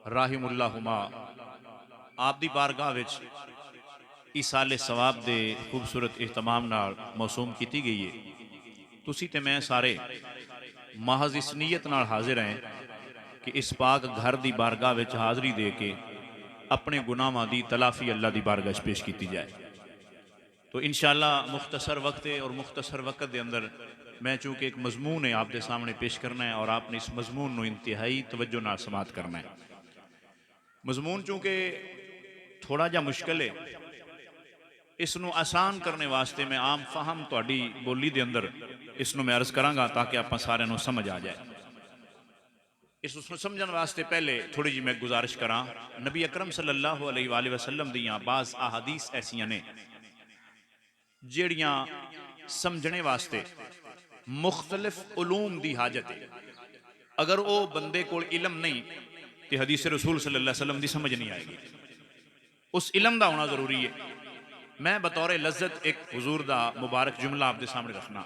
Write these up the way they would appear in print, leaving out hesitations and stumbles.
राहिमुल्लाहुमा आप दी बारगाह विच इसाले सवाब दे खूबसूरत इहतमाम नाल मौसूम की गई है। तुसी ते मैं सारे महज इस नीयत नाल हाजिर हैं कि इस पाक घर दी बारगाह विच हाज़री दे के अपने गुनाहां दी तलाफी अल्लाह दी बारगाह च पेश की जाए। तो इंशाअल्लाह मुख्तसर वक्त है और मुख्तसर वक्त के अंदर मैं चूँकि एक मजमून है आपके सामने पेश करना है और आपने इस मजमून को इंतहाई तवज्जो नाल समात करना है। मजमून चूँकि थोड़ा जा मुश्किल है, इसनों आसान करने वास्ते मैं आम फाहम तुहाडी बोली दे अंदर इसनों मैं अर्ज करांगा ताकि आप सारे नूं समझ आ जाए। इसनों समझने वास्ते पहले थोड़ी जी मैं गुजारिश करा, नबी अकरम सल्लल्लाहु अलैहि वसल्लम दियां बाज़ अहादीस ऐसियां ने जेड़ियां समझने वास्ते मुख्तलिफ उलूम दी हाजत है। अगर वो बंदे कोल इलम नहीं तो हदीस रसूल सल्लल्लाहु अलैहि वसल्लम दी समझ नहीं आएगी। उस इलम दा होना जरूरी है। मैं बतौर लज्जत एक हुजूर दा मुबारक जुमला आपके सामने रखना।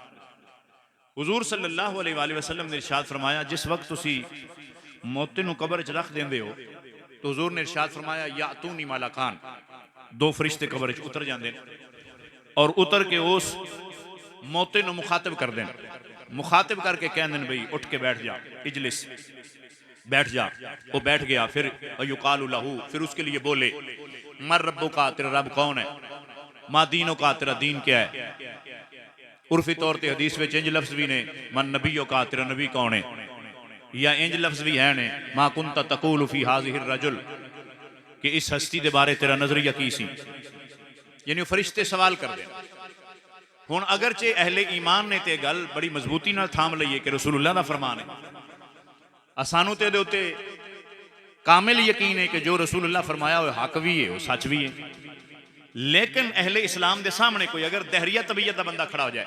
हुजूर सल्लल्लाहु अलैहि वसल्लम ने इरशाद फरमाया, जिस वक्त तुसी मौते नूं कब्र च रख देंदे हो तो हुजूर ने इरशाद फरमाया, यातूनी मलाकान, दो फरिश्ते कब्र च उतर जाते हैं और उतर के उस मौते नूं मुखातिब कर दें। मुखातिब करके कह दें, भाई उठ के बैठ जा, इजलिस, बैठ जा। वो बैठ गया। फिर युकालु लहू, फिर उसके लिए बोले, मर रब्बु का, तेरा रब कौन है, मा दीनो का, तेरा दीन क्या है। उर्फी तौर पर हदीस में इंज लफ्ज भी ने, मन नबीओ का, तेरा नबी कौन है, या इंज लफ्ज भी है ने, मा कुंता तकूलु फी हाज़िहिर रजुल, कि इस हस्ती के बारे तेरा नजरिया की सी। यानी फरिश्ते सवाल कर दे। हुण अगरचे अहले ईमान ने ते गल बड़ी मजबूती नाल थाम लईए कि रसूलुल्लाह दा फरमान है, असानू ते दे उत्ते कामिल यकीन है कि जो रसूलुल्लाह फरमाया वो हक भी है, वो सच भी है। लेकिन अहले इस्लाम के सामने कोई अगर दहरिया तबीयत का बंदा खड़ा हो जाए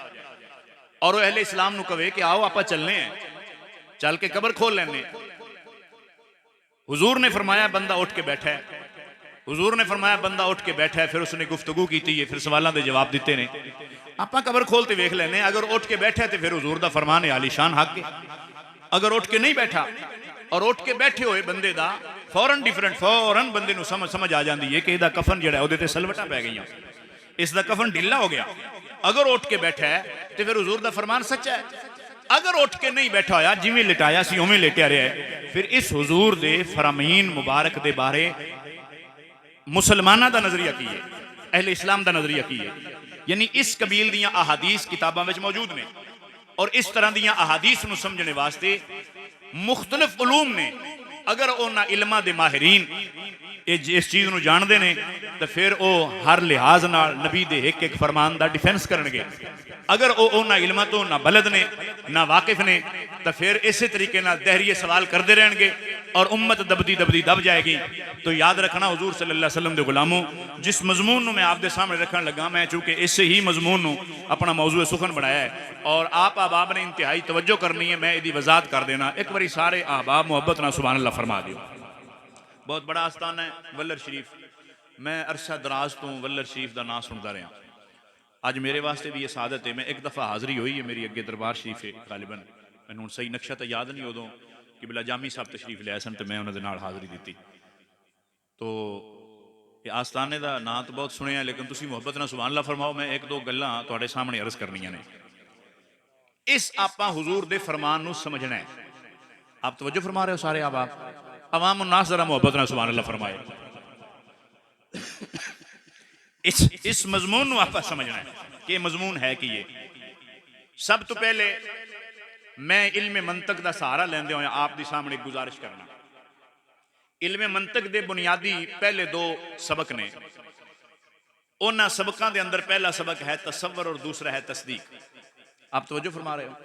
और वो अहले इस्लाम को कहे कि आओ आप चलने हैं, चल के कब्र खोल लेने, हुजूर ने फरमाया बंदा उठ के बैठा है, हुजूर ने फरमाया बंदा उठ के बैठा है, फिर उसने गुफ्तगू की है, फिर सवालों के जवाब दिते ने, आप कब्र खोलते वेख लेने। अगर उठ के बैठा है तो फिर हुजूर का फरमान है, आलीशान हक है। अगर उठ के नहीं बैठा और उठ के बैठे हुए बंदे का फौरन डिफरेंट, फौरन बंदे को समझ आ जाती है कि इसका कफन जो है सलवटा पै गई, इसका कफन ढिला हो गया। अगर उठ के बैठा है तो फिर हुजूर का फरमान सच्चा है। अगर उठ के नहीं बैठा होया, जिवें लिटाया सी उवें लेटिया रहा है, फिर इस हुजूर दे फरमीन मुबारक दे बारे मुसलमाना का नजरिया की है, अहले इस्लाम का नजरिया की है। यानी इस कबील दियां अहादीस किताबों में मौजूद ने और इस तरह दियां अहादीस नूं समझने वास्ते मुख्तलिफ उलूम ने। अगर उन्हां इल्मां दे माहिरीन इस चीज़ को जानते हैं तो फिर वो हर लिहाज नाल नबी दे एक एक फरमान का डिफेंस करनगे। अगर वो उन्हां इल्मां तो ना बलद ने ना वाकिफ ने तो फिर इस तरीके नाल दहरिए सवाल करते रहेंगे और उम्मत दबदी दबदी दब जाएगी। तो याद रखना हुजूर सल्लल्लाहु अलैहि वसल्लम के गुलामों, जिस मजमून को मैं आपके सामने रखने लगा, मैं चूँकि इस ही मजमून को अपना मौजूद सुखन बनाया है और आप अहबाब ने इंतहाई तवज्जो करनी है, मैं इसकी वजाहत कर देना। एक बार सारे अहबाब मुहब्बत ना सुभान अल्लाह फरमा दियो। बहुत बड़ा आस्थान है वल्लर शरीफ। मैं अरसा दराज तो वल्लर शरीफ का नाम सुनता रहा। अज मेरे वास्ते भी ये सादत है, मैं एक दफ़ा हाज़री हुई है मेरी अगे दरबार शरीफ है गालिबन, मैंने हूँ सही नक्शा तो याद नहीं उदों कि बिला जामी साहब तशरीफ लिया सन तो मैं उन्होंने नाल हाज़री दी। तो ये आस्थाने का नाम तो बहुत सुनिया, लेकिन तुसी मुहब्बत ना सुभान अल्लाह फरमाओ। मैं एक दो गल्लां तुहाडे सामने अर्ज करनियां ने। इस आपां हुजूर दे फरमान नूं समझना है। आप तवज्जो फरमा रहे हो सारे आप अवाम उन्नास जरा मुहब्बत ना सुभान अल्लाह फरमाए। इस मजमून को आप समझना है कि मजमून है कि ये सब तो पहले मैं इल्म मंतक का सहारा लेंदे हुए आप सामने गुजारिश करना। इल्म मंतक के बुनियादी पहले दो सबक ने, उन्होंने सबकों के अंदर पहला सबक है तसव्वुर और दूसरा है तस्दीक। आप तवज्जो फरमा रहे हो।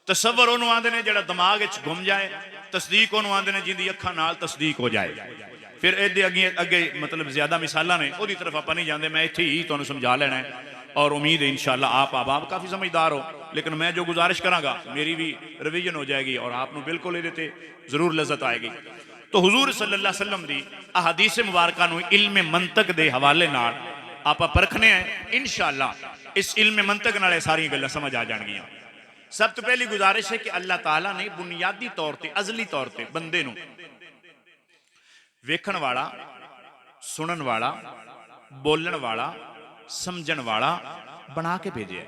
तसव्वुर उन्होंने आंदे ने जिहड़ा दिमाग विच घुम जाए, तस्दीक उन्होंने आंदे ने जिंदी अखां नाल तस्दीक हो जाए। फिर ये अगे अगे मतलब ज्यादा मिसालां ने, उहदी तरफ आप नहीं जाते, मैं इत्थे ही तुहानूं समझा लेना है और उम्मीद है इंशाअल्लाह आप अहबाब काफ़ी समझदार हो। लेकिन मैं जो गुजारिश करांगा मेरी भी रिवीजन हो जाएगी और आपको बिल्कुल ये जरूर लज्जत आएगी। तो हुजूर सल्लल्लाहु अलैहि वसल्लम दी अहादीस मुबारकां नूं इल्म मंतक दे हवाले नाल आप परखने हैं। इंशाअल्लाह इस इल्म मंतक नाल सारी गल्लां समझ आ जाणगियां। सब तो पहली गुजारिश है कि अल्लाह ताला ने बुनियादी तौर पर अजली तौर पर बंदे नूं वेखण वाला, सुनन वाला, बोलन वाला, समझण वाला बना के भेजे।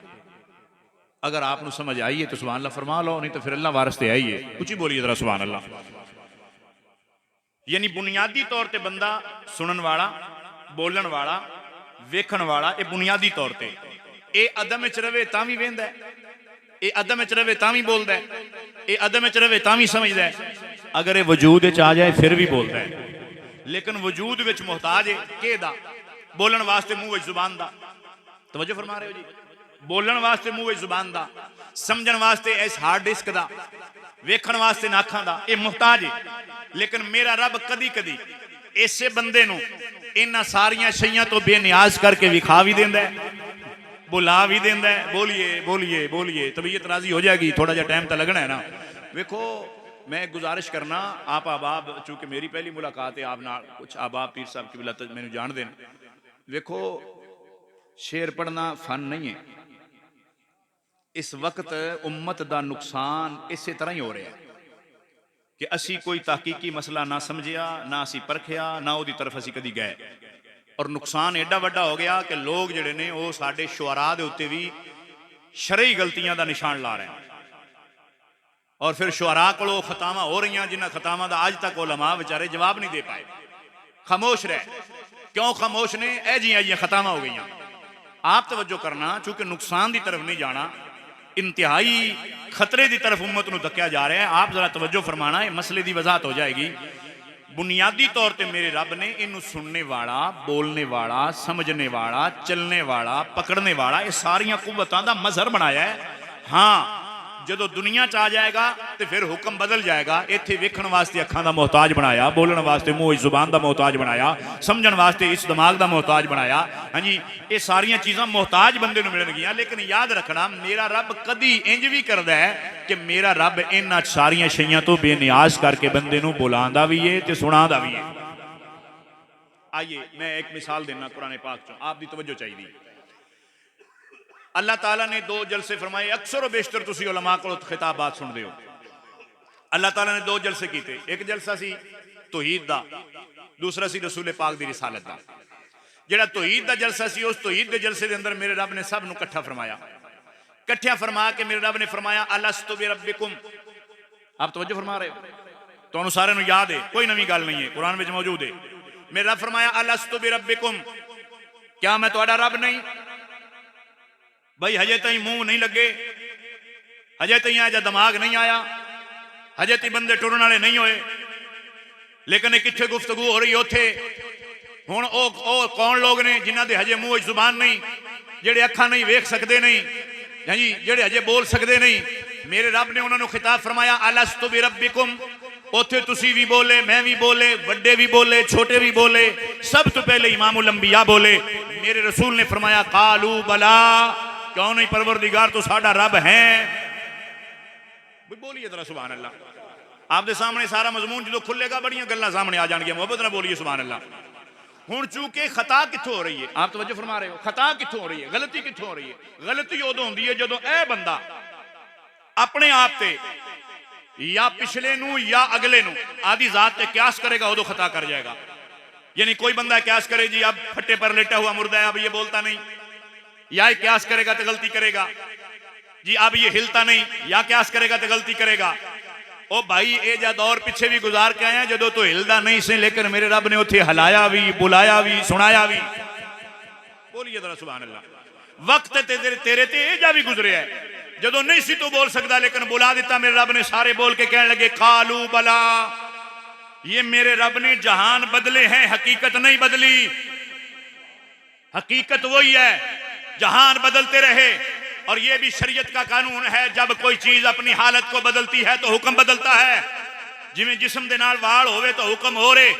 अगर आपको समझ आई है तो सुभान अल्लाह फरमा लो, नहीं तो फिर अल्लाह वारस्ते आई है। कुछ ही बोलिए जरा सुभान अल्लाह। यानी बुनियादी तौर पर बंदा सुनन वाला, बोलन वाला, वेखण वाला, ये बुनियादी तौर पर ये अदम च रवे तां भी वेंदा है, ये अदम च रवे तां भी बोलता है, ये अदम च रवे तां भी समझदा है। अगर ये वजूद च आ जाए फिर भी बोलता है। लेकिन वजूद विच मुहताज है के दा? बोलन वास्ते मुंह विच जुबान दा। तवज्जो फरमा रहे हो जी? बोलन वास्ते मुंह विच जुबान दा, समझण वास्ते इस हार्ड डिस्क दा, वेखण वास्ते नाखां दा, ये मुहताज है। लेकिन मेरा रब कदी कदी इसे बंदे नूं इन्हां सारियां शैयां तो बेनियाज करके विखा भी देंदा है, बुला भी देंदा है। बोलिए बोलिए बोलिए, तबीयत राजी हो जाएगी। थोड़ा जा टाइम तो लगना है ना। देखो मैं गुजारिश करना, आप अहबाब, चूंकि मेरी पहली मुलाकात है आप नाल, कुछ अहबाब पीर साहब की बिला मैनू जान देन। देखो शेर पढ़ना फन नहीं है। इस वक्त उम्मत का नुकसान इस तरह ही हो रहा है कि असी कोई तहकीकी मसला ना समझिया, ना असी परखिया, ना वो तरफ असी कदी गए। और नुकसान एडा वड्डा हो गया कि लोग जिहड़े ने वो साडे शुअरा दे उत्ते भी शरई गलतियां का निशान ला रहे हैं। और फिर शुअरा कोलों खतावां हो रही, जिन्हां खतावां दा अज तक उलमा बेचारे जवाब नहीं दे पाए, खामोश रहे। क्यों खामोश ने? ए जी खतावां हो गई। आप तवज्जो करना, चूंकि नुकसान की तरफ नहीं जाना, इंतहाई खतरे की तरफ उम्मत को धक्या जा रहा है। आप जरा तवज्जो फरमाना, ये मसले की वजाहत हो जाएगी। बुनियादी तौर पर मेरे रब ने इनू सुनने वाला, बोलने वाला, समझने वाला, चलने वाला, पकड़ने वाला, ये सारिया कुव्वतां दा मजहर बनाया है। हाँ, जो दुनिया च आ जाएगा तो फिर हुक्म बदल जाएगा। इत्थे वेखण वास्ते अखां दा मोहताज बनाया, बोलण वास्ते मुंह जुबान दा मोहताज बनाया, समझण वास्ते इस दिमाग दा मोहताज बनाया। हाँ जी, ये सारिया चीज़ां मोहताज बंदे नूं मिलणगियां। लेकिन याद रखना, मेरा रब कदी इंज भी करदा है कि मेरा रब इन्हां सारिया शैयां तो बेनियाज करके बंदे नूं बुलांदा भी है ते सुणांदा भी है। आइए मैं एक मिसाल देना कुरान पाक चों, आपकी तवज्जो चाहिए। अल्लाह ताला ने दो जलसे फरमाए। अक्सर बेशतर तुसी उलमा को खिताबात सुनते हो। अल्लाह ताला ने दो जलसे किए। एक जलसा सी तौहीद दा, दूसरा सी रसूल पाक दी रिसालत दा। जिहड़ा तौहीद दा जलसा सी, उस तौहीद दे जलसे दे अंदर मेरे रब ने सब नूं इकट्ठा फरमाया। इकट्ठा फरमा के मेरे रब ने फरमाया अलस्तु बिरब्बिकुम। आप तवज्जो फरमा रहे हो? तुहानूं सारिआं नूं याद है, कोई नवीं गल नहीं है, कुरान में मौजूद है। मेरा रब फरमाया अलस्तु बिरब्बिकुम, क्या मैं तुहाडा रब नहीं? भाई हजे तई मुंह नहीं लगे, हजे तई आजा दिमाग नहीं आया, हजे तई बंदे टुरन वाले नहीं होए। लेकिन किथे गुफ्तगू हो रही है उथे। हुण ओ कौन लोग ने जिन्हां दे हजे मुंह जुबान नहीं, जेड़े अखां नहीं वेख सकते नहीं, हाँ जी, जेड़े हजे बोल सकते नहीं। मेरे रब ने उन्होंने खिताब फरमाया अलस्तु बिरब्बिकुम। उथे तुसी भी बोले, मैं भी बोले, वड्डे भी बोले, छोटे भी बोले, सब तो पहले इमामुल अंबिया बोले। मेरे रसूल ने फरमाया कालू बला, क्यों नहीं परवरदिगार तो साडा रब है। बोलिए जरा सुभान अल्लाह। आपके सामने सारा मजमून जो खुलेगा बड़ियां गल्लां सामने आ जाएंगी। मोहब्बत ना बोलिए सुभान अल्लाह। हुण चूंकि खता कित्थों हो रही है, आप तवज्जो फरमा रहे हो, खता कित्थों हो रही है, गलती कित्थों हो रही है? गलती उदों होंदी है जदों ए बंदा अपने आप ते या पिछले नू या अगले नू आदि जात ते क्यास करेगा, उदों खता कर जाएगा। यानी कोई बंदा क्यास करे जी अब फट्टे पर लेटा हुआ मुर्दा है, अब ये बोलता नहीं, या क्यास करेगा तो गलती करेगा जी, अब ये हिलता नहीं, या क्यास करेगा तो गलती करेगा। ओ भाई ये जा दौर पिछे भी गुजार के आए जो तो हिलदा नहीं से, लेकिन मेरे रब ने उथे हिलाया भी, बुलाया भी, सुनाया भी। बोलिए जरा सुभान अल्लाह। वक्त तेरे ते जा भी गुजरे है जो नहीं सी तू बोल सकता, लेकिन बुला दिता मेरे रब ने। सारे बोल के कहने लगे कालू बला। ये मेरे रब ने जहान बदले हैं, हकीकत नहीं बदली। हकीकत वही है, जहान बदलते रहे। और ये भी शरीयत का कानून है, जब कोई चीज अपनी हालत को बदलती है तो हुक्म बदलता है। जिमें जिस्म दे नाल वाल होवे तो हुक्म हो रे,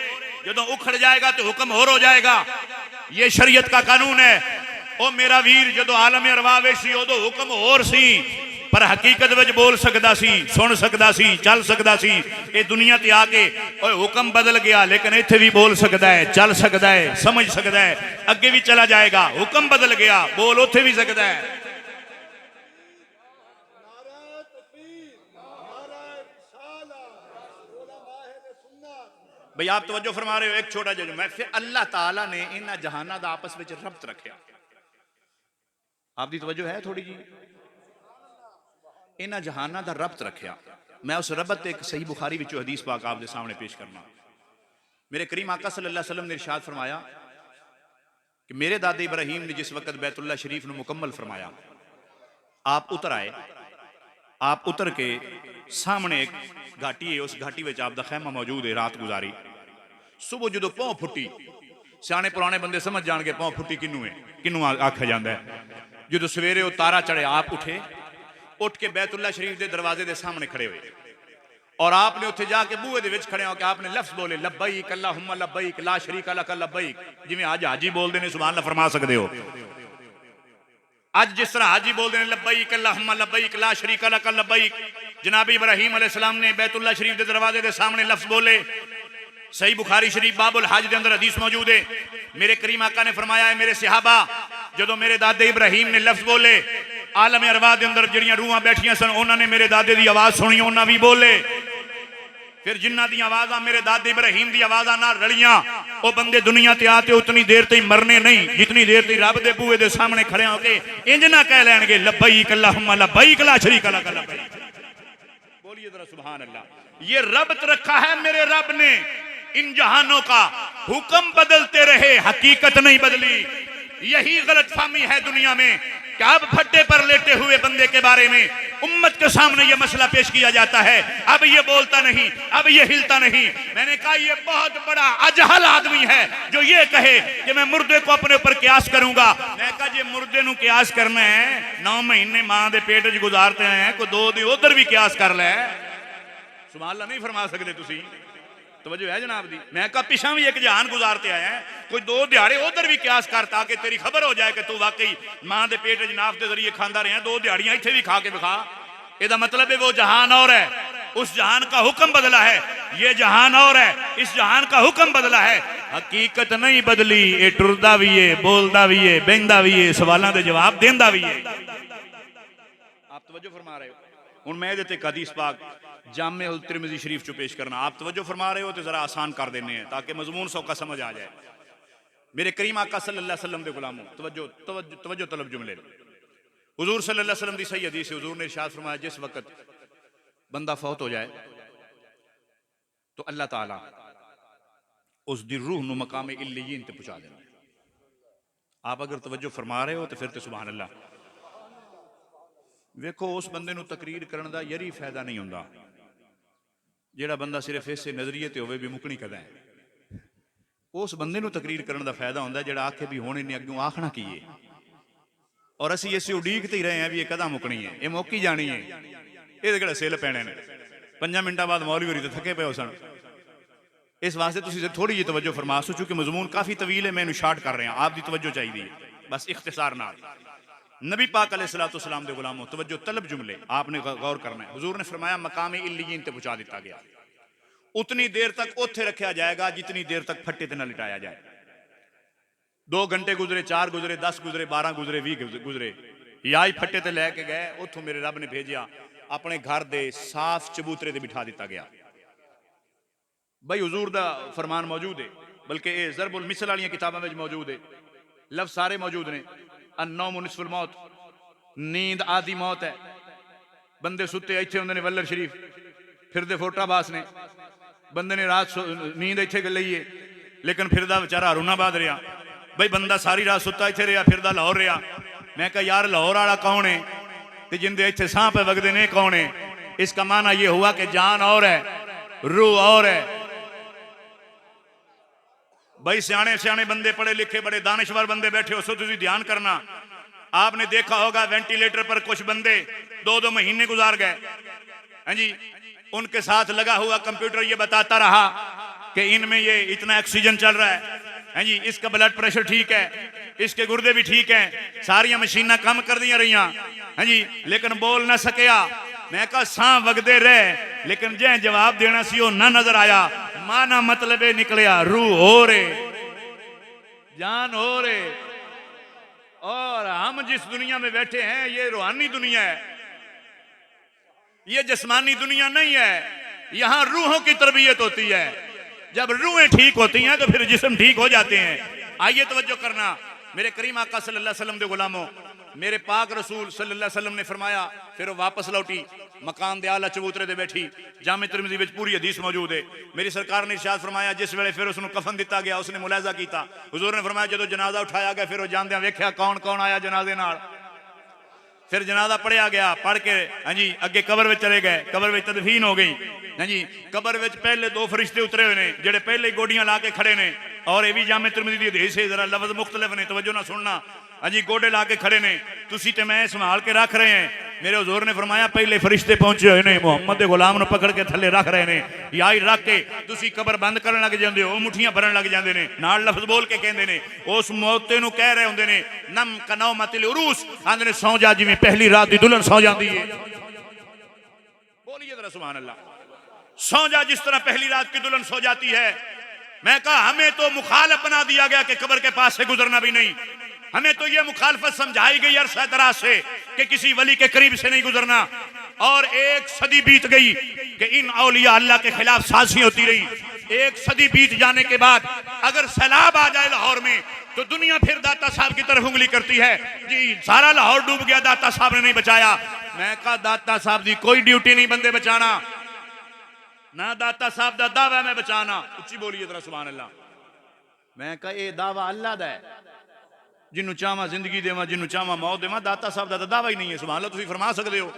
जो उखड़ जाएगा तो हुक्म होर हो जाएगा। ये शरीयत का कानून है। ओ मेरा वीर, जो आलम अरवाह विच सी उदों हुक्म होर सी, पर हकीकत विच बोल सकदा सी, सुन सकदा सी, चल सकदा सी। ये दुनिया ते आके ओए हुक्म बदल गया, लेकिन इत्थे भी बोल सकदा है, चल सकदा है, समझ सकदा है, अगे भी चला जाएगा। हुक्म बदल गया, बोल उथे भी सकदा है। भाई आप तवज्जो फरमा रहे हो, एक छोटा जो मैं फिर अल्लाह ताला ने इन्हां जहाना दा आपस में रब्त रखा। आपकी तवज्जो है थोड़ी जी? इन्हां जहाना दा रब्त रखा। मैं उस रबत एक सही बुखारी विचों हदीस पाक आपके सामने पेश करना। मेरे करीम आका सल्लल्लाहु अलैहि वसल्लम ने इरशाद फरमाया कि मेरे दादे इब्राहिम ने जिस वक्त बैतुल्लाह शरीफ ने मुकम्मल फरमाया, आप उतर आए, आप उतर के सामने एक घाटी है, उस घाटी में आपका खैमा मौजूद है, रात गुजारी। सुबह जो पौ फुटी, सियाने पुराने बंदे समझ जाएंगे पौ फुटी किनू है, किनू आख्या जाता है। जो सवेरे वो तारा चढ़े, आप उठे, उठ के बैतुल्लाह शरीफ के दरवाजे के सामने खड़े हुए और आपने उत्थे जाके बूहे दे विच खड़े होकर आपने लफ्ज बोले लब्बैक अल्लाहुम्मा लब्बैक ला शरीका लक लब्बैक। जिवें आज हाजी बोलते हैं सुभान अल्लाह फरमा सकते हो। आज जिस तरह हाजी बोलते हैं लब्बैक अल्लाहुम्मा लब्बैक ला शरीका लक लब्बैक, जनाब इब्राहिम अलैहिस्सलाम ने बैतुल्लाह शरीफ के दरवाजे के सामने लफ्ज बोले। सही बुखारी शरीफ बाबुल हज के अंदर हदीस मौजूद है। मेरे करीम आका ने फरमाया है, मेरे सहाबा जो मेरे दादे इब्राहिम ने लफ्ज बोले, आलम अरवाह के अंदर जड़ियां रूहां बैठियां सन, उन्होंने मेरे दादे की आवाज सुनी, उन्होंने भी बोले। फिर जिन्हां दी आवाज़ां मेरे दादे इब्राहिम की आवाज़ां नाल रलियां, वो बंदे दुनिया ते आते उतनी देर तक मरने नहीं जितनी देर तक रब दे बूहे दे सामने खड़े होके इंज ना कह लैणगे लब्बैक अल्लाहुम्मा लब्बैक ला शरीका लक लब्बैक। बोलिए जरा सुभान अल्लाह। ये रब्त रखा है मेरे रब ने इन जहानों का। हुक्म बदलते रहे, हकीकत नहीं बदली। यही गलत फहमी है दुनिया में कि अब भट्टे पर लेटे हुए बंदे के बारे में उम्मत के सामने यह मसला पेश किया जाता है, अब ये बोलता नहीं, अब ये हिलता नहीं। मैंने कहा ये बहुत बड़ा अजहल आदमी है जो ये कहे कि मैं मुर्दे को अपने ऊपर क्यास करूंगा। मैं कहा जे मुर्दे नु क्यास करना है, 9 महीने मां दे पेट च गुजारते हैं, कोई 2 दिन उधर भी क्यास कर ले। सुभान अल्लाह नहीं फरमा सकते तुसी? तवज्जो है जनाब दी? मैं कहा पिछा भी एक जहान गुजारते आए हैं, कोई 2 दिहाड़े उधर भी क्यास कर ताकि तेरी खबर हो जाए कि तू वाकई मां के पेट जनाब के जरिए खाता रहा, 2 दिहाड़ियां इत्थे भी खा के विखा। ਇਹਦਾ मतलब है वो जहान और है, उस जहान का हुक्म बदला है। ये जहान और है, इस जहान का हुक्म बदला है, हकीकत नहीं बदली। ये टुरदा भी है, बोलता भी है, बहंदा भी है, सवालों के जवाब देंदा भी है। आप तवज्जो फरमा रहे हो? हुण मैं इहदे ते हदीस पाक जामे उल तिरमिज़ी शरीफ चो पेश करना। आप तवज्जो फरमा रहे हो तो जरा आसान कर देने हैं ताकि मजमून सौका समझ आ जाए। मेरे करीम आका सल्लल्लाहु अलैहि वसल्लम दे गुलामों, तवज्जो तवज्जो तवज्जो तलब जुमले। हुजूर सल्लल्लाहु अलैहि वसल्लम की सही हदीस है, हुजूर ने इरशाद फरमाया जिस वक्त बंदा फौत हो जाए तो अल्लाह ताला उस दी रूह नु मकाम इल्लियीन ते पहुंचा देना। आप अगर तवज्जो फरमा रहे हो तो फिर तो सुभान अल्लाह। वेखो उस बंदे नु तकरीर करने का यही फायदा नहीं होंदा जेड़ा बंदा सिर्फ इस नजरिए ते होवे भी मुकनी कदा है। उस बंदे नु तकरीर करने का फायदा होंदा जेड़ा आखे भी हुण इन्हें अग्गों आखना की है, और असी इसे उड़ीकते ही रहे हैं भी ये कदा मुकनी है, ये मुक ही जानी है, ये किहड़े सिल पैने ने। 5 मिनटां बाद मौलवी होरी तो थके पे हो सन। इस वास्ते तुसीं थोड़ी जी तवज्जो फरमा सो, चूंकि मजमून काफ़ी तवील है, मैं इन्हूं शार्ट कर रहा। आपकी तवज्जो चाहिए बस इख्तिसार नाल। नबी पाक अलैहिस्सलातु वस्सलाम दे गुलामों, तवज्जो तलब जुमले आपने गौर करना है। हुजूर ने फरमाया मकाम इल्लियीन ते पहुंचा दिता गया। उतनी देर तक उत्थे रखा जाएगा जितनी देर तक फट्टे ते न लिटाया जाए। 2 घंटे गुजरे, 4 गुजरे, 10 गुजरे, 12 गुजरे, 20 गुजरे, या ही फट्टे ते लैके गए। उतों मेरे रब ने भेजा अपने घर दे साफ चबूतरे ते बिठा दिता गया। भाई हुजूर दा फरमान मौजूद है, बल्कि ये ज़रबुल मिसल वाली किताबों में मौजूद है, लफ्ज़ सारे मौजूद ने। अन्नौम निस्फुल मौत, नींद आधी मौत है। बंदे सुते इत्थे होंदे ने वल्लर शरीफ, फिरदे फोटाबास ने। बंदे ने रात नींद इत्थे लई है लेकिन फिरदा बेचारा हरूनाबाद रहा। भाई बंदा सारी रात सुता इत्थे रहा, फिरदा लाहौर रहा। मैं कहा यार लाहौर वाला कौन है ते जिंदे इत्थे साह पे वगदे ने कौन है? इसका माना यह हुआ कि जान और है, रूह और है। भाई सियाने सियाने बंदे, पढ़े लिखे बड़े दानिशवर बंदे बैठे हो, सो तुझे ध्यान करना। आपने देखा होगा वेंटिलेटर पर कुछ बंदे 2-2 महीने गुजार गए। हाँ जी, उनके साथ लगा हुआ कंप्यूटर ये बताता रहा कि इनमें ये इतना ऑक्सीजन चल रहा है, हाँ जी, इसका ब्लड प्रेशर ठीक है, इसके गुर्दे भी ठीक हैं, सारिया मशीना काम कर दिया रही, हाँ जी, लेकिन बोल ना सकिया। मैं कहा सां वगदे रहे लेकिन जै जवाब देना सी वो ना नजर आया। माना मतलब ये निकलिया रूह हो रे, जान हो रे। और हम जिस दुनिया में बैठे हैं ये रूहानी दुनिया है, ये जिस्मानी दुनिया नहीं है। यहां रूहों की तरबियत होती है। जब रूहें ठीक होती हैं तो फिर जिस्म ठीक हो जाते हैं। आइए तवज्जो करना, मेरे करीम आका सल्लल्लाहु अलैहि वसल्लम दे गुलामों, मेरे पाक रसूल सल्लल्लाहु अलैहि वसल्लम ने फरमाया, फिर वो वापस लौटी मकान दे आला चबूतरे दे बैठी। जामे तिरमिज़ी विच पूरी हदीस मौजूद है। मेरी सरकार ने इरशाद फरमाया, जिस वेले फिर उसनू कफन दिता गया, उसने मुलाजा किया। हुजूर ने फरमाया, जो जनाजा उठाया गया फिर वो जांदे वेख्या कौन कौन आया जनाजे नाल। फिर जनाजा पढ़िया गया, पढ़ के हाँ जी अगे कबर में चले गए, कबर में तदफीन हो गई। हाँ जी कबर में पहले दो फरिश्ते उतरे हुए ने जेडे पहले गोडियां ला के खड़े ने, और ये भी जामे तिरमिज़ी दी हदीस है, जरा लफ्ज मुख्तलिफ ने, तवज्जो ना सुनना। हाँ जी गोडे ला के खड़े ने, तुसी ते मैं संभाल के रख रहे हैं। मेरे हुजूर ने फरमाया, पहले फरिश्ते पहुंचे हुए ने, मुहम्मद दे गुलाम नूं पकड़ के थले रख रहे ने, याई रख के तुसी कबर बंद करन लग जांदे हो, मुठियां भरन लग जांदे ने, नाल लफ्ज बोल के कहंदे ने, उस मौते नूं कह रहे हुंदे ने, नम कनौमतिल उरूस, आंदे ने सौ जा जिवें पहली रात दी दुल्हन सौ जांदी है। बोलिए जरा सुभान अल्लाह। सौ जा जिस तरह पहली रात की दुल्हन सो जाती है। मैं कहा हमें तो मुखालिफ बना दिया गया कि कब्र के पास से गुजरना भी नहीं। हमें तो यह मुखालफत समझाई गई अरसा दराज से कि किसी वली के करीब से नहीं गुजरना। और एक सदी बीत गई कि इन औलिया अल्लाह के खिलाफ साजिशें होती रही। एक सदी बीत जाने के बाद अगर सैलाब आ जाए लाहौर में तो दुनिया फिर दाता साहब की तरफ उंगली करती है, जी सारा लाहौर डूब गया, दाता साहब ने नहीं बचाया। मैं कहा दाता साहब की कोई ड्यूटी नहीं बंदे बचाना, ना दाता साहब का दावा मैं बचाना। उच्ची बोलिए जरा सुभान अल्लाह। मैं कहा यह दावा अल्लाह दा है, जिन्हों चाहवा जिंदगी देवा, जिन्हों चाहवा मौत देवा। दाता साहब का दावा ही नहीं है। सुभान अल्लाह, तुसीं फरमा सकते हो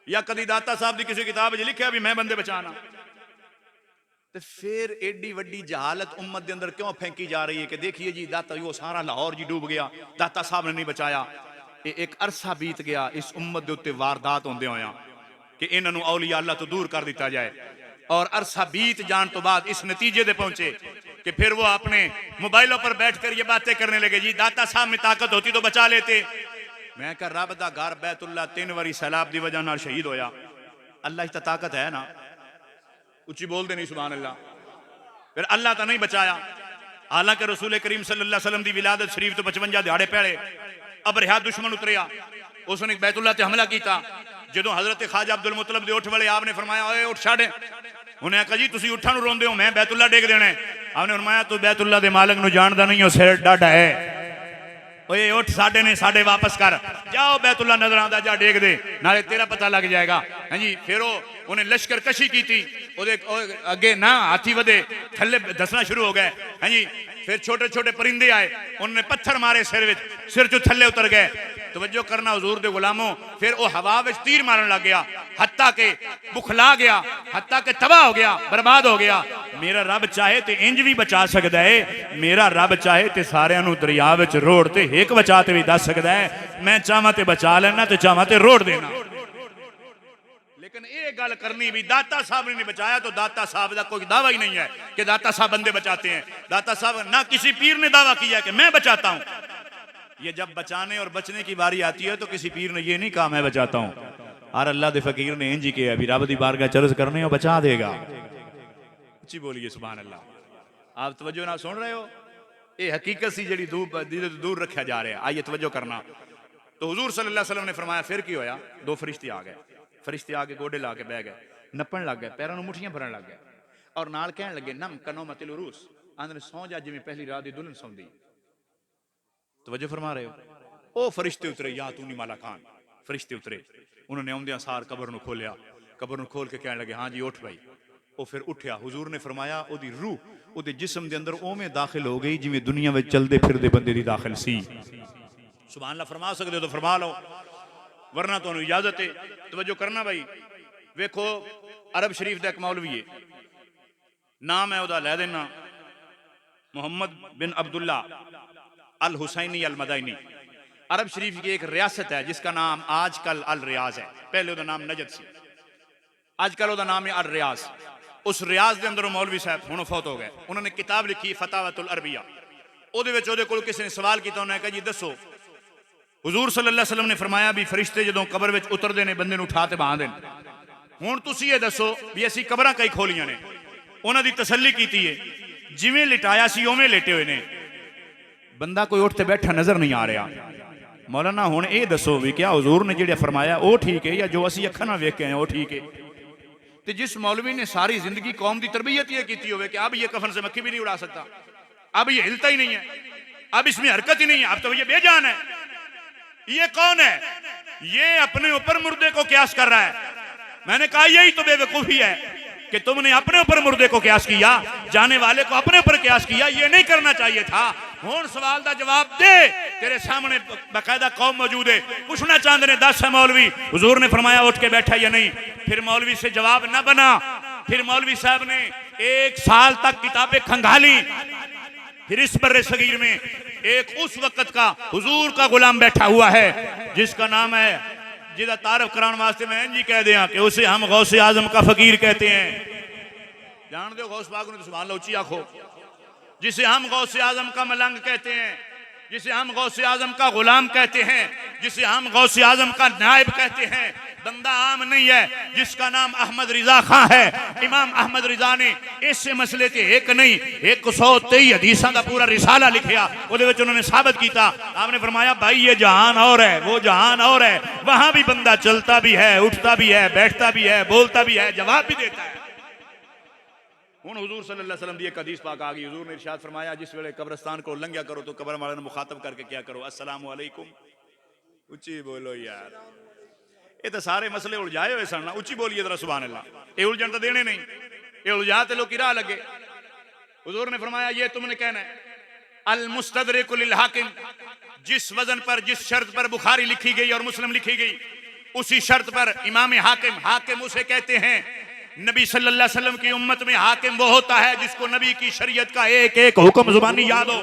या कभी दाता साहब की किसी किताब लिखा भी मैं बंदे बचाना? तो फिर एडी वड्डी जहालत उम्मत के अंदर क्यों फेंकी जा रही है कि देखिए जी दाता वो सारा लाहौर जी डूब गया, दाता साहब ने नहीं बचाया। एक अरसा बीत गया इस उम्मत के उत्ते वारदात होंदे होया कि इन्होंने औलिया अल्लाह तो दूर कर दिया जाए। और अरसा बीत जान तो बाद इस नतीजे दे पहुंचे कि फिर वो अपने मोबाइलों पर बैठकर ये बातें करने लगे, जी दाता साहब में ताकत होती तो बचा लेते। मैं कह रब दा घर बैतुल्ला 3 बारी सैलाब की वजह नाल शहीद होया। अल्लाह की ताकत है ना, उच्ची बोलते नहीं सुभान अल्लाह। फिर अल्लाह तो नहीं बचाया। हालांकि रसूल करीम सल्लल्लाहु अलैहि वसल्लम की विलादत शरीफ तो 55 दिहाड़े पहले अब रिहा दुश्मन उतरिया, उसने बैतुल्ला ते हमला किया। जो हजरत ख्वाजा अब्दुल मुतलब दे उठ वाले आपने फरमाया, ओए उठ छड़। उन्हें आखा जी तुसी उठा नूं रोंदे हो, मैं बैतुल्ला डेग देना है। आपने फरमाया तू बैतुल्ला दे मालिक नूं जानदा नहीं हो, सिर डाढ़ा है। ओए उठ, साडे ने साडे वापस कर, जाओ बैतुल्ला नजर आंदा जा डेग दे, नाले तेरा पता लग जाएगा। हाँ जी फिर उन्हें लश्कर कशी की थी, अगे ना हाथी वधे थले दसना शुरू हो गए। हाँ जी फिर छोटे छोटे परिंदे आए, उन्होंने पत्थर मारे सिर विच, सिर चो थले उतर गए। तवज्जो करना हुजूर दे गुलामों, फिर वो हवा विच तीर मारन लग गया, हत्ता के बुखला गया, हत्ता के तबाह हो गया, बर्बाद हो गया। मेरा रब चाहे तो इंज भी बचा सकता है, मेरा रब चाहे तो सारिਆਂ ਨੂੰ दरिया विच रोड़ ते एक बचा ते भी दस सकता है। मैं चाहवा तो बचा लेना तो चाहवा तो रोड़ देना। लेकिन ये गल करनी भी दाता साहब ने नहीं बचाया तो दाता साहब का कोई दावा ही नहीं है कि दाता साहब बंदे बचाते हैं। दाता साहब ना किसी पीर ने दावा किया कि मैं बचाता हूं। ये जब बचाने और बचने की बारी आती है तो किसी पीर ने ये नहीं कहा मैं बचाता हूं। और अल्लाह के फकीर ने इंज किया, अभी रब दी बारगाह चरज करने और बचा देगा। अच्छी बोलिए सुभान अल्लाह। आप तवज्जो ना सुन रहे हो, ये हकीकत सी जी दूर रखा जा रहा है। आइए तवज्जो करना। तो हुजूर सल्लल्लाहु अलैहि वसल्लम ने फरमाया, फिर की होया? 2 फरिश्ते आ गए, फरिश्ते आके गोडे ला के बह गए, नपन लग गए, पैरों में मुठियां भरन लग गए और नाल कहन लगे नम कनौमतिल उरूस, आंदे सौ जा जिवें पहली रात दी दुल्हन सौंदी। तवज्जो फरमा रहे हो? ओ फरिश्ते उतरे, या तू नहीं माला खान। फरिश्ते उतरे, उन्होंने आउंदियां सार कबर नूं खोलिया, कबर नूं खोल के कहन लगे हाँ जी उठ भाई। वो फिर उठया। हुजूर ने फरमाया ओदी रूह ओदे जिस्म दे अंदर ओवें दाखिल हो गई जिवें दुनिया में चलते फिरते बंदे दी दाखिल सी। सुभान अल्लाह फरमा सकते हो तो फरमा लो, वरना तो इजाजत है। तवज्जो करना भाई। वेखो अरब शरीफ का एक मौलवी है, नाम है ओदा लै देना, मोहम्मद बिन अब्दुल्ला अल हुसैनी अल मदाइनी। अरब शरीफ की एक रियासत है जिसका नाम आजकल अल रियाज है। पहले ओदा नाम नजद सी, आजकल ओदा नाम है अल रियाज। उस रियाज के अंदर मौलवी साहब हुण फौत हो गए। उन्होंने किताब लिखी फतावतुल अरबिया। ओदे विच ओदे कोल किसी ने सवाल किया, उन्होंने कहा जी दसो हुजूर सल्लल्लाहु अलैहि वसल्लम ने फरमाया भी फरिश्ते जदों कबर विच उतरदे ने बंदे नूं उठा ते बांध देन। हुण तुसीं ये दसो भी असीं कबरां कई खोलियां ने, उन्हां दी तसल्ली कीती है, जिवें लिटाया सी उवें लेटे हुए ने, बंदा कोई उठ ते बैठा नजर नहीं आ रहा। मौलाना हुण ये दसो भी क्या हुजूर ने जिहड़ा फरमाया वो ठीक है या जो असीं अखां नाल वेख के आए वो ठीक है? तो जिस मौलवी ने सारी जिंदगी कौम की तरबियत ये की हो कि अब ये कफन से मक्खी भी नहीं उड़ा सकता, अब ये हिलता ही नहीं है, अब इसमें हरकत ही नहीं है, अब तो ये बेजान है, ये कौन है? ये अपने ऊपर मुर्दे को क्यास कर रहा है। मैंने कहा यही तो बेवकूफी है कि तुमने अपने ऊपर मुर्दे को क्यास किया, जाने वाले को अपने ऊपर क्यास किया, ये नहीं करना चाहिए था। हुण सवाल का जवाब दे, तेरे सामने बाकायदा कौम मौजूद है, पूछना चाहते ने 10 है मौलवी। हुजूर ने फरमाया उठ के बैठा या नहीं? फिर मौलवी से जवाब ना बना। फिर मौलवी साहब ने 1 साल तक किताबें खंगाली। फिर इस बर्रे सगीर में एक उस वक्त का हुजूर का गुलाम बैठा हुआ है जिसका नाम है, जिदा तारफ कराने वास्ते मैं जी कह दिया कि उसे हम गौसे आजम का फकीर कहते हैं। जान दो गौस पाक ने तो सुभान अल्लाह ऊंची आखो। जिसे हम गौसे आजम का मलंग कहते हैं, जिसे हम गौसे आजम का गुलाम कहते हैं, जिसे हम गौसे आजम का नायब कहते हैं, बंदा आम नहीं है, जिसका नाम अहमद रिजा खां है। इमाम अहमद रिजा ने इस मसले ते एक नहीं 123 हदीसां दा पूरा रिसाला लिखिया, उहदे विच उन्होंने साबित किया। आपने फरमाया भाई ये जहान और है, वो जहान और है, वहां भी बंदा चलता भी है, उठता भी है, बैठता भी है, बोलता भी है, जवाब भी देता है। हुण हुजूर सल्लल्लाहु अलैहि वसल्लम दी एक हदीस पाक आ गई। हुजूर ने इरशाद फरमाया जिस वेले कब्रिस्तान को लंघिया करो तो कब्र वाले ने मुखातब करके क्या करो, अस्सलामु अलैकुम। उच्ची बोलो यार, ये तो सारे मसले उलझाए हुए सन। उच्ची बोलिए जरा सुभान अल्लाह। ये उलझन तो देने नहीं, ये उलझाते लोग राह लगे। हुजूर ने फरमाया ये तुमने कहना है अल मुस्तदरिक लिल हाकिम, जिस वजन पर जिस शर्त पर बुखारी लिखी गई और मुस्लिम लिखी गई उसी शर्त पर इमाम हाकिम, हाकिम उसे कहते हैं नबी सल्लल्लाहु अलैहि वसल्लम की उम्मत में हाकिम वो होता है जिसको नबी की शरीयत का एक एक हुक्म जुबानी याद हो।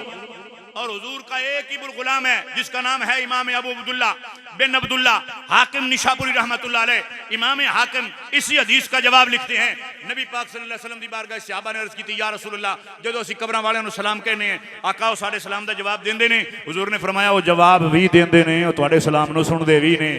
और हुजूर का एक ही गुलाम है जिसका नाम है इमाम अबू अब्दुल्ला बिन अब्दुल्ला हाकिम निशापुरी रहमतुल्लाह अलैह। इमाम हाकिम इसी हदीस का जवाब लिखते हैं। नबी पाक सल्लल्लाहु अलैहि वसल्लम दी बारगाह सहाबा ने अर्ज की थी या रसूलुल्लाह जदों असीं कब्रां वालियां नूं सलाम कहने हैं आका वो साडे सलाम दा जवाब देंदे ने। हुजूर ने फरमाया वो जवाब भी देंदे ने, वो तुहाडे सलाम नूं सुणदे भी ने।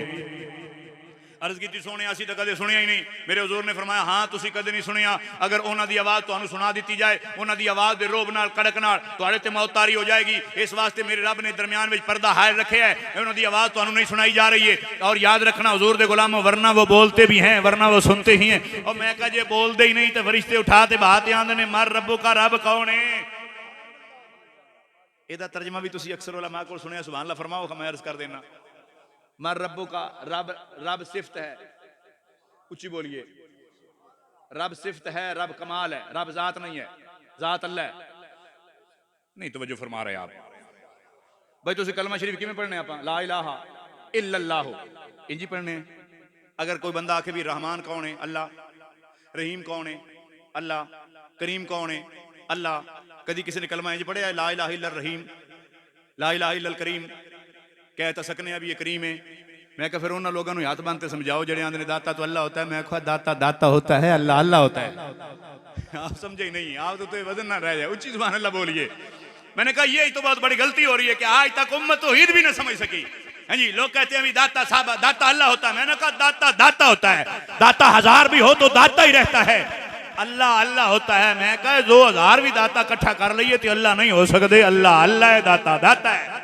अर्ज की सोने असी तो कदे सुनिया ही नहीं। मेरे हुजूर ने फरमाया हाँ तुसी कदे नहीं सुनिया, अगर उन्हां दी आवाज़ तुहानूं सुना दी जाए, उन्हां दी आवाज़ दे रोब नाल कड़क नाल तुहाडे ते मौत तारी हो जाएगी। इस वास्ते मेरे रब ने दरमियान में पर्दा हायल रखे है, उन्हां दी आवाज़ तुहानूं नहीं सुनाई जा रही है। और याद रखना हुजूर दे गुलामों, वरना वो बोलते भी हैं वरना वो सुनते ही हैं। और मैं कहा जे बोलते ही नहीं तो फरिश्ते उठा ते बहा ते आंदे ने मर रब्बू का रब कौन है। इहदा तर्जमा भी तुसी अक्सर उलमा कोल सुनिया, सुभान अल्लाह फरमाओ। मैं अर्ज कर देना मर रब्बू का, रब रब सिफत है, उच्ची बोलिए, रब सिफत है, रब कमाल है, रब जात नहीं है, जात अल्लाह है। नहीं तवज्जो फरमा रहे आप भाई। तुम कलमा शरीफ किमें पढ़ने आप ला इलाहा इल्लल्लाह इंजी पढ़ने। अगर कोई बंदा आखे भी रहमान कौन है, अल्लाह, रहीम कौन है, अल्लाह, करीम कौन है, अल्लाह, कभी किसी ने कलमा इंज पढ़िया ला इलाहा इल्लल रहीम, ला इलाहा इल्लल करीम, कह तो सकने अभी ये करीम है। मैं कहा फिर उन्होंने लोगों को हाथ बांधते समझाओ जड़े आंदे ने दाता तो अल्लाह होता है। मैं कहा दाता दाता होता है, अल्लाह अल्लाह होता है। आप समझे ही नहीं, आप तो वजन ना रह जाए। उच्ची जुबान अल्लाह बोलिए। मैंने कहा यही तो बहुत बड़ी गलती हो रही है कि आज तक उम्मत तौहीद भी ना समझ सकी। हाँ जी, लोग कहते हैं अभी दाता साहब दाता अल्लाह होता है। मैंने कहा दाता दाता होता है, दाता 1000 भी हो तो दाता ही रहता है, अल्लाह अल्लाह होता है। मैं कहा 2000 भी दाता इकट्ठा कर लीए तो अल्लाह नहीं हो सकते, अल्लाह अल्लाह है, दाता दाता है।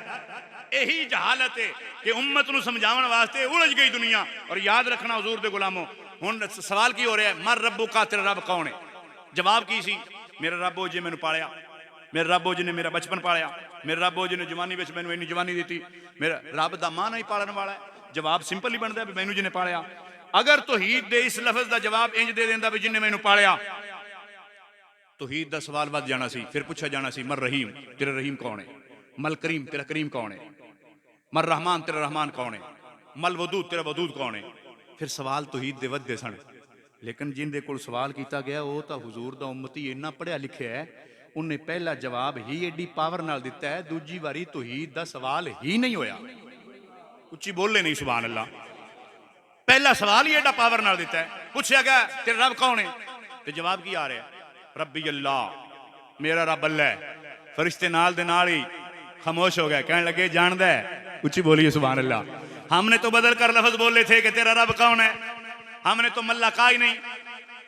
यही जहालत है कि उम्मत नूं समझावन वास्ते उलझ गई दुनिया। और याद रखना हुजूर दे गुलामों, हुण सवाल की हो रहा है मर रब्बू का, तेरा रब कौन है। जवाब की सी, मेरा रब वो जी मैनू पालिया, मेरा रब वो जिन्हें मेरा बचपन पालिया, मेरा रब वो जिन्हें जवानी में मैनू इन्नी जवानी दी, मेरा रब दा मां नहीं पालन वाला है। जवाब सिंपल ही बनता है मैनू जिन्हें पालिया। अगर तौहीद दे इस लफज का जवाब इंज दे देंदा भी जिन्हें मैनू पालिया, तौहीद दा सवाल वध जाना सी। फिर पूछा जाना सी मर रहीम, तेरा रहीम कौन है, मल करीम, तेरा करीम कौन है, मर रहमान, तेरा रहमान कौन है, मल वदूद, तेरा वदूद कौन है। फिर सवाल तौहीद दे वधदे सन। लेकिन जिंदे कोल सवाल किया गया वो तो हुजूर दा उम्मती इन्ना पढ़िया लिखिया है, उन्हें पहला जवाब ही एडी पावर नाल दिता है, दूजी बारी तौहीद दा सवाल ही नहीं होया। उच्ची बोले नहीं सुभान अल्लाह। पहला सवाल ही एडा पावर नाल दिता है। पूछा गया तेरा रब कौन है, तो जवाब की आ रहा है रब्बी अल्लाह, मेरा रब अल्लाह है। फरिश्ते नाल दे नाल ही खामोश हो गए, कहने लगे जानदा है। उच्ची बोलिए सुभान अल्लाह। हमने तो बदल कर लफ्ज बोले थे कि तेरा रब कौन है, हमने तो मल्ला का ही नहीं,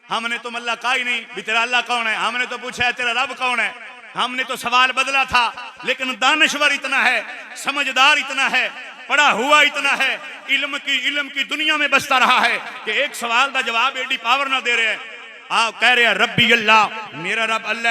हमने तो मल्ला का ही नहीं भी तेरा अल्लाह कौन है, हमने तो पूछा है तेरा रब कौन है। हमने तो सवाल बदला था, लेकिन दानश्वर इतना है, समझदार इतना है, पढ़ा हुआ इतना है, इल्म की दुनिया में बसता रहा है कि एक सवाल का जवाब एडी पावर ना दे रहे हैं। आप कह रहे हैं रब्बी अल्लाह, मेरा रब अल्लाह।